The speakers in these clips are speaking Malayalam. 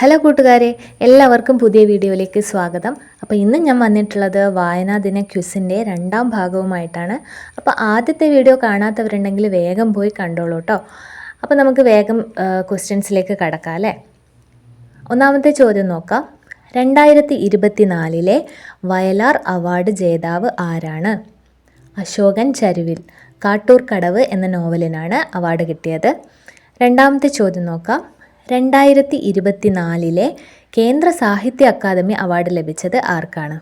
ഹലോ കൂട്ടുകാരെ, എല്ലാവർക്കും പുതിയ വീഡിയോയിലേക്ക് സ്വാഗതം. അപ്പോൾ ഇന്ന് ഞാൻ വന്നിട്ടുള്ളത് വായനാ ദിന ക്വിസിൻ്റെ 2ാം ഭാഗവുമായിട്ടാണ്. അപ്പോൾ ആദ്യത്തെ വീഡിയോ കാണാത്തവരുണ്ടെങ്കിൽ വേഗം പോയി കണ്ടോളൂ കേട്ടോ. അപ്പോൾ നമുക്ക് വേഗം ക്വസ്റ്റ്യൻസിലേക്ക് കടക്കാം അല്ലേ. ഒന്നാമത്തെ ചോദ്യം നോക്കാം. 2024 വയലാർ അവാർഡ് ജേതാവ് ആരാണ്? അശോകൻ ചരുവിൽ. കാട്ടൂർ കടവ് എന്ന നോവലിനാണ് അവാർഡ് കിട്ടിയത്. രണ്ടാമത്തെ ചോദ്യം നോക്കാം. 2024 കേന്ദ്ര സാഹിത്യ അക്കാദമി അവാർഡ് ലഭിച്ചത് ആർക്കാണ്?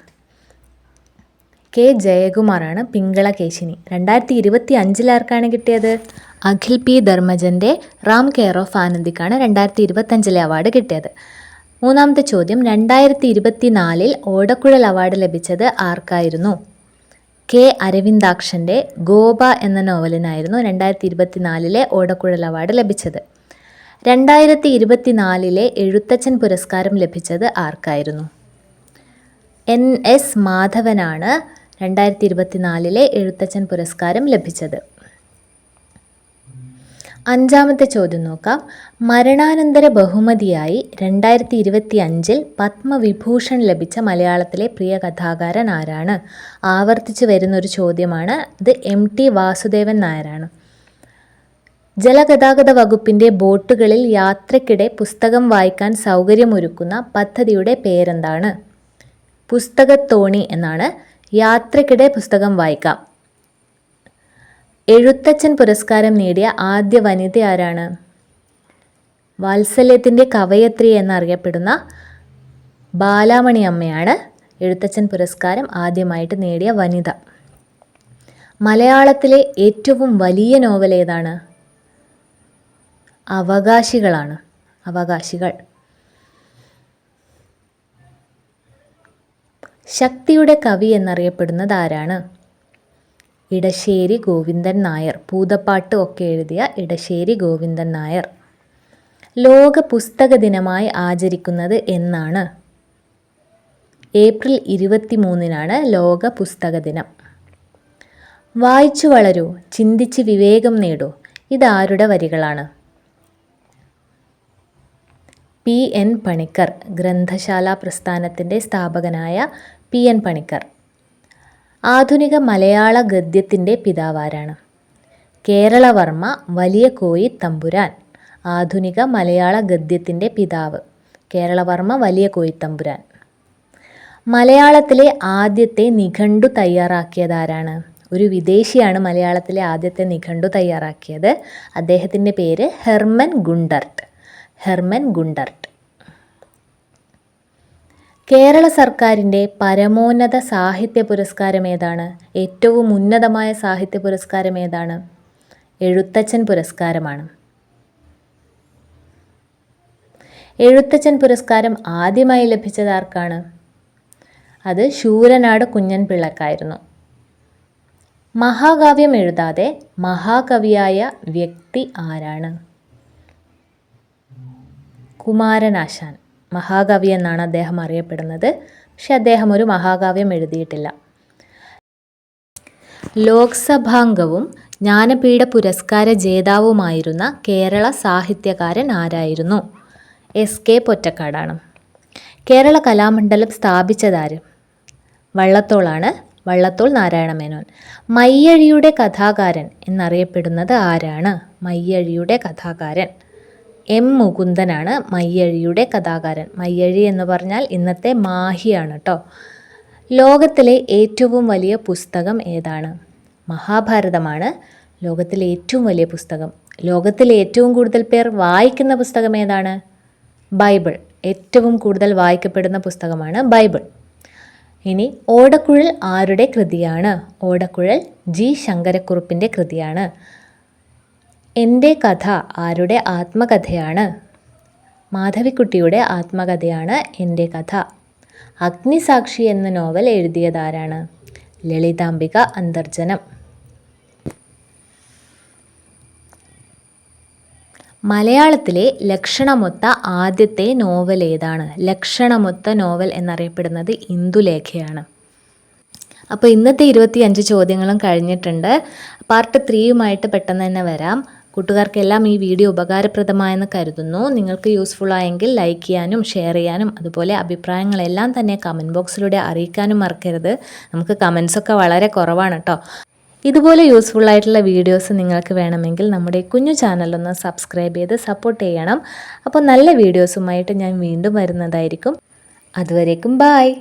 കെ ജയകുമാറാണ്. പിങ്കളകേശിനി. 2025 ആർക്കാണ് കിട്ടിയത്? അഖിൽ പി ധർമ്മജൻ്റെ റാം കെയർ ഓഫ് ആനന്ദിക്കാണ് 2025 അവാർഡ് കിട്ടിയത്. മൂന്നാമത്തെ ചോദ്യം. 2024 ഓടക്കുഴൽ അവാർഡ് ലഭിച്ചത് ആർക്കായിരുന്നു? കെ അരവിന്ദാക്ഷൻ്റെ ഗോപ എന്ന നോവലിനായിരുന്നു 2024 ഓടക്കുഴൽ അവാർഡ് ലഭിച്ചത്. 2024 എഴുത്തച്ഛൻ പുരസ്കാരം ലഭിച്ചത് ആർക്കായിരുന്നു? NS മാധവനാണ് 2024 എഴുത്തച്ഛൻ പുരസ്കാരം ലഭിച്ചത്. അഞ്ചാമത്തെ ചോദ്യം നോക്കാം. മരണാനന്തര ബഹുമതിയായി 2025 പത്മവിഭൂഷൺ ലഭിച്ച മലയാളത്തിലെ പ്രിയ കഥാകാരൻ ആരാണ്? ആവർത്തിച്ച് വരുന്നൊരു ചോദ്യമാണ്. ഇത് MT വാസുദേവൻ നായരാണ്. ജലഗതാഗത വകുപ്പിൻ്റെ ബോട്ടുകളിൽ യാത്രയ്ക്കിടെ പുസ്തകം വായിക്കാൻ സൗകര്യമൊരുക്കുന്ന പദ്ധതിയുടെ പേരെന്താണ്? പുസ്തകത്തോണി എന്നാണ്. യാത്രയ്ക്കിടെ പുസ്തകം വായിക്കാം. എഴുത്തച്ഛൻ പുരസ്കാരം നേടിയ ആദ്യ വനിത ആരാണ്? വാത്സല്യത്തിൻ്റെ കവയത്രി എന്നറിയപ്പെടുന്ന ബാലാമണി അമ്മയാണ് എഴുത്തച്ഛൻ പുരസ്കാരം ആദ്യമായിട്ട് നേടിയ വനിത. മലയാളത്തിലെ ഏറ്റവും വലിയ നോവൽ ഏതാണ്? അവകാശികളാണ്. അവകാശികൾ. ശക്തിയുടെ കവി എന്നറിയപ്പെടുന്നത് ആരാണ്? ഇടശ്ശേരി ഗോവിന്ദൻ നായർ. പൂതപ്പാട്ട് ഒക്കെ എഴുതിയ ഇടശ്ശേരി ഗോവിന്ദൻ നായർ. ലോക പുസ്തക ദിനമായി ആചരിക്കുന്നത് എന്നാണ്? ഏപ്രിൽ 23 ലോക പുസ്തക ദിനം. വായിച്ചു വളരൂ, ചിന്തിച്ച് വിവേകം നേടൂ. ഇതാരുടെ വരികളാണ്? PN പണിക്കർ. ഗ്രന്ഥശാല പ്രസ്ഥാനത്തിൻ്റെ സ്ഥാപകനായ PN പണിക്കർ. ആധുനിക മലയാള ഗദ്യത്തിൻ്റെ പിതാവാരാണ്? കേരളവർമ്മ വലിയ കോയി തമ്പുരാൻ. ആധുനിക മലയാള ഗദ്യത്തിൻ്റെ പിതാവ് കേരളവർമ്മ വലിയ കോയി തമ്പുരാൻ. മലയാളത്തിലെ ആദ്യത്തെ നിഘണ്ടു തയ്യാറാക്കിയതാരാണ്? ഒരു വിദേശിയാണ് മലയാളത്തിലെ ആദ്യത്തെ നിഘണ്ടു തയ്യാറാക്കിയത്. അദ്ദേഹത്തിൻ്റെ പേര് Hermann Gundert. Hermann Gundert. Kerala സർക്കാരിൻ്റെ പരമോന്നത സാഹിത്യ പുരസ്കാരം ഏതാണ്? ഏറ്റവും ഉന്നതമായ സാഹിത്യ പുരസ്കാരം ഏതാണ്? എഴുത്തച്ഛൻ പുരസ്കാരമാണ്. എഴുത്തച്ഛൻ പുരസ്കാരം ആദ്യമായി ലഭിച്ചത് ആർക്കാണ്? അത് ശൂരനാട് കുഞ്ഞൻ പിള്ളക്കായിരുന്നു. മഹാകാവ്യം എഴുതാതെ മഹാകവിയായ വ്യക്തി ആരാണ്? കുമാരനാശാൻ. മഹാകവി എന്നാണ് അദ്ദേഹം അറിയപ്പെടുന്നത്. പക്ഷെ അദ്ദേഹം ഒരു മഹാകാവ്യം എഴുതിയിട്ടില്ല. ലോക്സഭാംഗവും ജ്ഞാനപീഠ പുരസ്കാര ജേതാവുമായിരുന്ന കേരള സാഹിത്യകാരൻ ആരായിരുന്നു? SK പൊറ്റക്കാടാണ്. കേരള കലാമണ്ഡലം സ്ഥാപിച്ചതാര്? വള്ളത്തോളാണ്. വള്ളത്തോൾ നാരായണമേനോൻ. മയ്യഴിയുടെ കഥാകാരൻ എന്നറിയപ്പെടുന്നത് ആരാണ്? മയ്യഴിയുടെ കഥാകാരൻ M മുകുന്ദനാണ് മയ്യഴിയുടെ കഥാകാരൻ. മയ്യഴി എന്ന് പറഞ്ഞാൽ ഇന്നത്തെ മാഹിയാണ് കേട്ടോ. ലോകത്തിലെ ഏറ്റവും വലിയ പുസ്തകം ഏതാണ്? മഹാഭാരതമാണ് ലോകത്തിലെ ഏറ്റവും വലിയ പുസ്തകം. ലോകത്തിലെ ഏറ്റവും കൂടുതൽ പേർ വായിക്കുന്ന പുസ്തകം ഏതാണ്? ബൈബിൾ. ഏറ്റവും കൂടുതൽ വായിക്കപ്പെടുന്ന പുസ്തകമാണ് ബൈബിൾ. ഇനി ഓടക്കുഴൽ ആരുടെ കൃതിയാണ്? ഓടക്കുഴൽ G ശങ്കരക്കുറുപ്പിൻ്റെ കൃതിയാണ്. എൻ്റെ കഥ ആരുടെ ആത്മകഥയാണ്? മാധവിക്കുട്ടിയുടെ ആത്മകഥയാണ് എൻ്റെ കഥ. അഗ്നിസാക്ഷി എന്ന നോവൽ എഴുതിയതാരാണ്? ലളിതാംബിക അന്തർജനം. മലയാളത്തിലെ ലക്ഷണമൊത്ത ആദ്യത്തെ നോവൽ ഏതാണ്? ലക്ഷണമൊത്ത നോവൽ എന്നറിയപ്പെടുന്നത് ഇന്ദുലേഖയാണ്. അപ്പോൾ ഇന്നത്തെ 25 ചോദ്യങ്ങളും കഴിഞ്ഞിട്ടുണ്ട്. പാർട്ട് 3യുമായിട്ട് പെട്ടെന്ന് തന്നെ വരാം. കൂട്ടുകാർക്കെല്ലാം ഈ വീഡിയോ ഉപകാരപ്രദമായെന്ന് കരുതുന്നു. നിങ്ങൾക്ക് യൂസ്ഫുൾ ആയെങ്കിൽ ലൈക്ക് ചെയ്യാനും ഷെയർ ചെയ്യാനും അതുപോലെ അഭിപ്രായങ്ങളെല്ലാം തന്നെ കമൻറ്റ് ബോക്സിലൂടെ അറിയിക്കാനും മറക്കരുത്. നമുക്ക് കമൻസൊക്കെ വളരെ കുറവാണ് കേട്ടോ. ഇതുപോലെ യൂസ്ഫുൾ ആയിട്ടുള്ള വീഡിയോസ് നിങ്ങൾക്ക് വേണമെങ്കിൽ നമ്മുടെ കുഞ്ഞു ചാനലൊന്ന് സബ്സ്ക്രൈബ് ചെയ്ത് സപ്പോർട്ട് ചെയ്യണം. അപ്പോൾ നല്ല വീഡിയോസുമായിട്ട് ഞാൻ വീണ്ടും വരുന്നതായിരിക്കും. അതുവരേക്കും ബായ്.